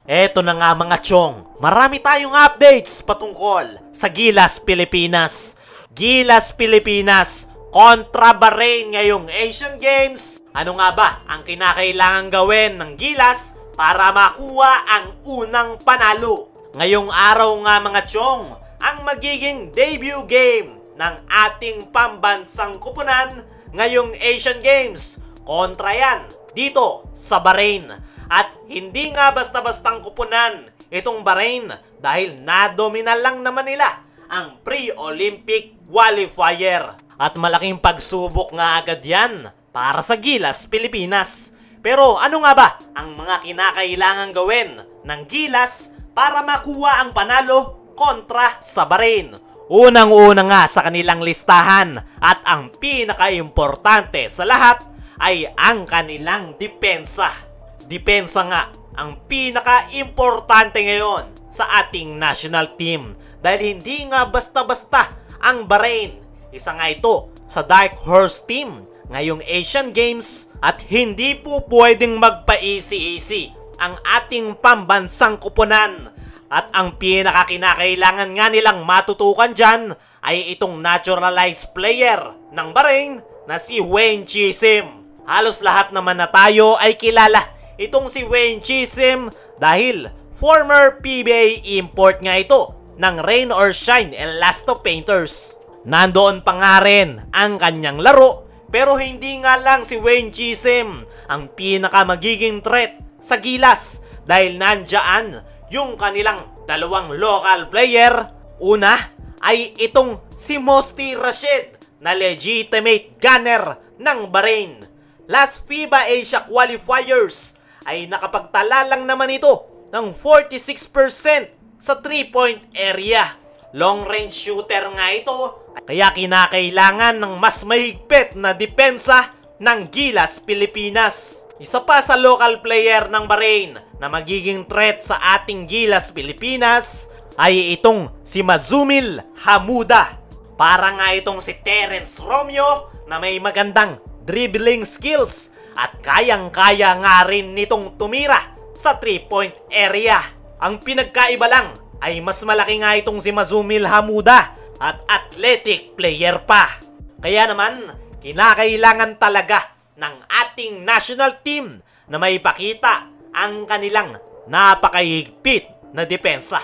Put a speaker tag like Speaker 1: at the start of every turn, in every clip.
Speaker 1: Eto na nga mga chong, marami tayong updates patungkol sa Gilas Pilipinas. Gilas Pilipinas kontra Bahrain ngayong Asian Games. Ano nga ba ang kinakailangan gawin ng Gilas para makuha ang unang panalo? Ngayong araw nga mga chong, ang magiging debut game ng ating pambansang kupunan ngayong Asian Games. Kontra yan dito sa Bahrain. At hindi nga basta-bastang kupunan itong Bahrain dahil nadomina lang naman nila ang pre-Olympic qualifier. At malaking pagsubok nga agad yan para sa Gilas Pilipinas. Pero ano nga ba ang mga kinakailangan gawin ng Gilas para makuha ang panalo kontra sa Bahrain? Unang-una nga sa kanilang listahan at ang pinaka-importante sa lahat ay ang kanilang depensa. Depensa nga ang pinaka-importante ngayon sa ating national team dahil hindi nga basta-basta ang Bahrain. Isa nga ito sa Dark Horse team ngayong Asian Games at hindi po pwedeng magpa-easy-easy ang ating pambansang kupunan. At ang pinaka-kinakailangan nga nilang matutukan dyan ay itong naturalized player ng Bahrain na si Wayne Chisholm. Halos lahat naman na tayo ay kilala itong si Wayne Chisholm dahil former PBA import nga ito ng Rain or Shine Elasto Painters. Nandoon pa nga rin ang kanyang laro pero hindi nga lang si Wayne Chisholm ang pinaka magiging threat sa Gilas dahil nandyan yung kanilang dalawang local player. Una ay itong si Mosti Rashid na legitimate gunner ng Bahrain. Last FIBA Asia qualifiers ay nakapagtala lang naman ito ng 46% sa 3-point area. Long range shooter nga ito, kaya kinakailangan ng mas mahigpit na depensa ng Gilas Pilipinas. Isa pa sa local player ng Bahrain na magiging threat sa ating Gilas Pilipinas ay itong si Mazumil Hamuda. Para nga itong si Terence Romeo na may magandang dribbling skills at kayang-kaya nga rin nitong tumira sa 3-point area. Ang pinagkaiba lang ay mas malaki nga itong si Mazumil Hamuda at athletic player pa. Kaya naman, kinakailangan talaga ng ating national team na may pakita ang kanilang napakahigpit na depensa.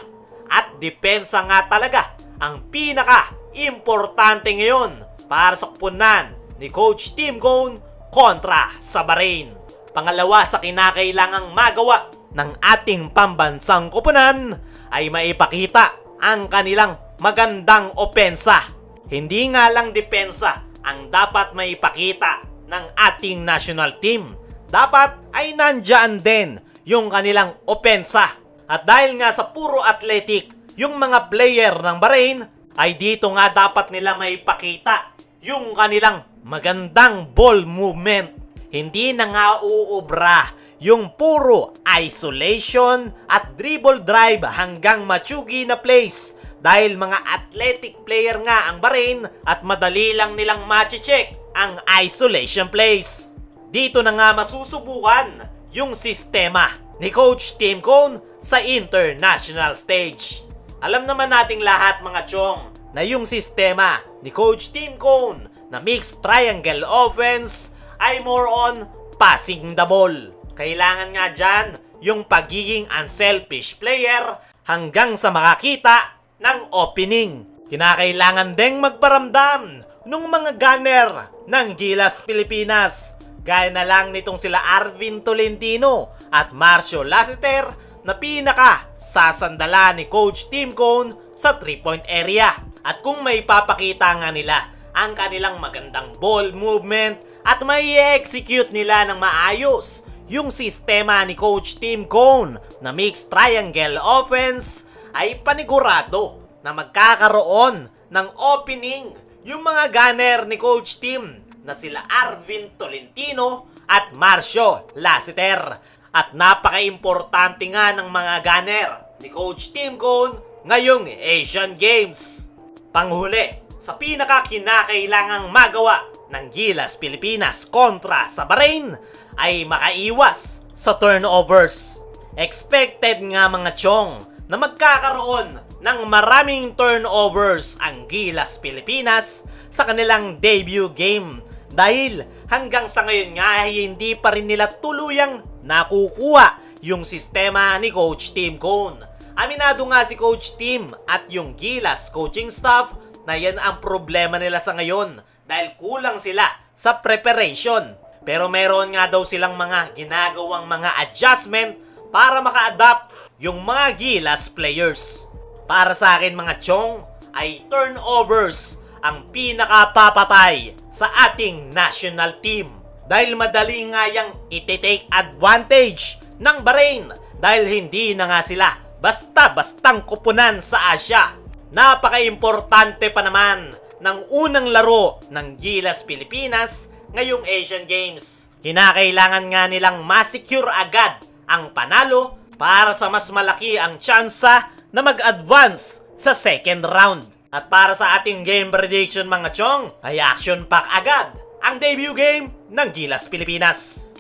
Speaker 1: At depensa nga talaga ang pinaka-importante ngayon para sa kupunan ni Coach Tim Cone kontra sa Bahrain. Pangalawa sa kinakailangang magawa ng ating pambansang kupunan ay maipakita ang kanilang magandang opensa. Hindi nga lang depensa ang dapat maipakita ng ating national team. Dapat ay nandyan din yung kanilang opensa. At dahil nga sa puro athletic yung mga player ng Bahrain ay dito nga dapat nila maipakita yung kanilang magandang ball movement. Hindi na nga uubra yung puro isolation at dribble drive hanggang matsugi na plays dahil mga athletic player nga ang Bahrain at madali lang nilang machi-check ang isolation plays. Dito na nga masusubukan yung sistema ni Coach Tim Cone sa international stage. Alam naman nating lahat mga chong na yung sistema ni Coach Tim Cone na mixed triangle offense ay more on passing the ball. Kailangan nga dyan yung pagiging unselfish player hanggang sa makakita ng opening. Kinakailangan ding magparamdam nung mga gunner ng Gilas Pilipinas. Gaya na lang nitong sila Arvin Tolentino at Marcio Lassiter na pinaka sasandala ni Coach Tim Cone sa 3-point area. At kung may papakita nga nila ang kanilang magandang ball movement at may execute nila ng maayos yung sistema ni Coach Tim Cone na mixed triangle offense, ay panigurado na magkakaroon ng opening yung mga gunner ni Coach Tim na sila Arvin Tolentino at Marcio Lassiter. At napaka-importante nga ng mga gunner ni Coach Tim Cone ngayong Asian Games. Panghuli, sa pinaka-kinakailangang magawa ng Gilas Pilipinas kontra sa Bahrain ay makaiwas sa turnovers. Expected nga mga chong na magkakaroon ng maraming turnovers ang Gilas Pilipinas sa kanilang debut game dahil hanggang sa ngayon nga ay hindi pa rin nila tuluyang nakukuha yung sistema ni Coach Tim Cone. Aminado nga si Coach Tim at yung Gilas coaching staff na yan ang problema nila sa ngayon dahil kulang sila sa preparation. Pero meron nga daw silang mga ginagawang mga adjustment para maka-adapt yung mga Gilas players. Para sa akin mga chong ay turnovers ang pinakapapatay sa ating national team. Dahil madali nga yang iti-take advantage ng Bahrain dahil hindi na nga sila basta-bastang kupunan sa Asia. Napaka-importante pa naman ng unang laro ng Gilas Pilipinas ngayong Asian Games. Kinakailangan nga nilang ma-secure agad ang panalo para sa mas malaki ang tsansa na mag-advance sa second round. At para sa ating game prediction mga chong, ay action pack agad ang debut game ng Gilas Pilipinas.